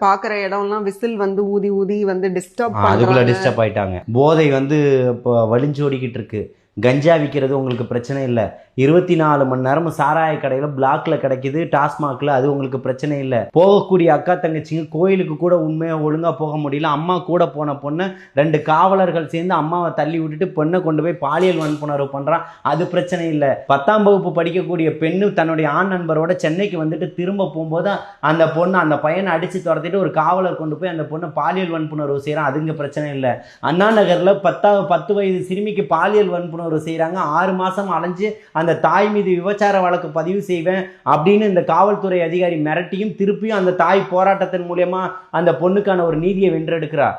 பாக்குற இடம்லாம் விசில் வந்து ஊதி ஊதி வந்து டிஸ்டர்ப் அதுக்குள்ள டிஸ்டர்ப் ஆயிட்டாங்க. போதை வந்து இப்போ வலிஞ்சோடிக்கிட்டு இருக்கு. கஞ்சா விற்கிறது உங்களுக்கு பிரச்சனை இல்லை. 24 மணி நேரமும் சாராய கடையில் பிளாக்ல கிடைக்குது, டாஸ்மாக்ல, அது உங்களுக்கு பிரச்சனை இல்லை. போகக்கூடிய அக்கா தங்கச்சிங்க கோயிலுக்கு கூட உண்மையாக ஒழுங்காக போக முடியல. அம்மா கூட போன பொண்ணை 2 காவலர்கள் சேர்ந்து அம்மாவை தள்ளி விட்டுட்டு பொண்ணை கொண்டு போய் பாலியல் வன்புணர்வு பண்ணுறான், அது பிரச்சனை இல்லை. 10ஆம் வகுப்பு படிக்கக்கூடிய பெண்ணு தன்னுடைய ஆண் நண்பரோட சென்னைக்கு வந்துட்டு திரும்ப போகும்போது அந்த பொண்ணு அந்த பையனை அடித்து துரத்திட்டு ஒரு காவலர் கொண்டு போய் அந்த பொண்ணை பாலியல் வன்புணர்வு செய்கிறான், அதுங்க பிரச்சனை இல்லை. அண்ணா நகரில் 10 வயது சிறுமிக்கு பாலியல் வன்புணர்வு செய்கிறாங்க. 6 மாதம் அலைஞ்சு அந்த தாய் மீது விபச்சார வழக்கு பதிவு செய்வேன் அப்படின்னு இந்த காவல்துறை அதிகாரி மிரட்டியும் திருப்பியும் அந்த தாய் போராட்டத்தின் மூலமா அந்த பொண்ணுக்கான ஒரு நீதியை வென்றெடுக்கிறார்.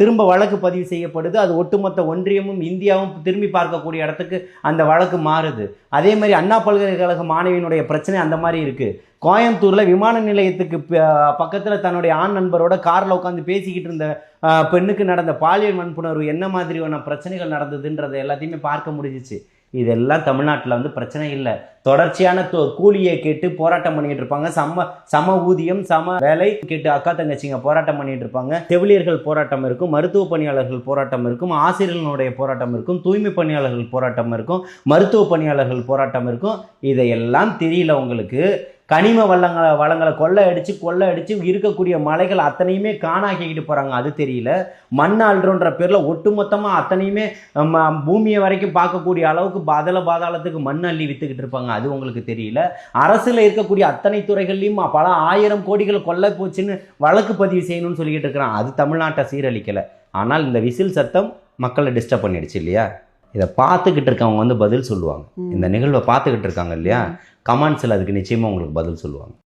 திரும்ப வழக்கு பதிவு செய்யப்படுது. அது ஒட்டுமொத்த ஒன்றியமும் இந்தியாவும் திரும்பி பார்க்கக்கூடிய இடத்துக்கு அந்த வழக்கு மாறுது. அதே மாதிரி அண்ணா பல்கலைக்கழக மாணவியினுடைய பிரச்சனை அந்த மாதிரி இருக்கு. கோயம்புத்தூர்ல விமான நிலையத்துக்கு பக்கத்துல தன்னுடைய ஆண் நண்பரோட கார்ல உட்காந்து பேசிக்கிட்டு இருந்த பெண்ணுக்கு நடந்த பாலியல் வன்புணர்வு என்ன மாதிரியான பிரச்சனைகள் நடந்ததுன்றதை எல்லாத்தையுமே பார்க்க முடிஞ்சிச்சு. இதெல்லாம் தமிழ்நாட்டில் வந்து பிரச்சனை இல்லை. தொடர்ச்சியான கூலியை கேட்டு போராட்டம் பண்ணிட்டு இருப்பாங்க. சம ஊதியம் சம வேலை கேட்டு அக்கா தங்கச்சிங்க போராட்டம் பண்ணிட்டு இருப்பாங்க. செவிலியர்கள் போராட்டம் இருக்கும், மருத்துவ பணியாளர்கள் போராட்டம் இருக்கும், ஆசிரியர்களுடைய போராட்டம் இருக்கும், தூய்மை பணியாளர்கள் போராட்டம் இருக்கும், மருத்துவ பணியாளர்கள் போராட்டம் இருக்கும். இதையெல்லாம் தெரியல உங்களுக்கு. கனிம வளங்களை கொள்ளை அடித்து இருக்கக்கூடிய மலைகள் அத்தனையுமே காணாக்கிக்கிட்டு போகிறாங்க, அது தெரியல. மண் அள்ளுன்ற பேரில் ஒட்டுமொத்தமாக அத்தனையுமே பூமியை வரைக்கும் பார்க்கக்கூடிய அளவுக்கு பாதாளத்துக்கு மண் அள்ளி விற்றுக்கிட்டு இருப்பாங்க, அது உங்களுக்கு தெரியல. அரசில் இருக்கக்கூடிய அத்தனை துறைகள்லையும் பல 1000 கோடிகள் கொள்ளை போச்சுன்னு வழக்கு பதிவு செய்யணும்னு சொல்லிக்கிட்டு இருக்கிறான், அது தமிழ்நாட்டை சீரழிக்கலை. ஆனால் இந்த விசில் சத்தம் மக்களை டிஸ்டர்ப் பண்ணிடுச்சு இல்லையா? இதை பார்த்துக்கிட்டு இருக்கவங்க வந்து பதில் சொல்லுவாங்க. இந்த நிகழ்வை பார்த்துக்கிட்டு இருக்காங்க இல்லையா, கமெண்ட்ஸில் அதுக்கு நிச்சயமாக உங்களுக்கு பதில் சொல்லுவாங்க.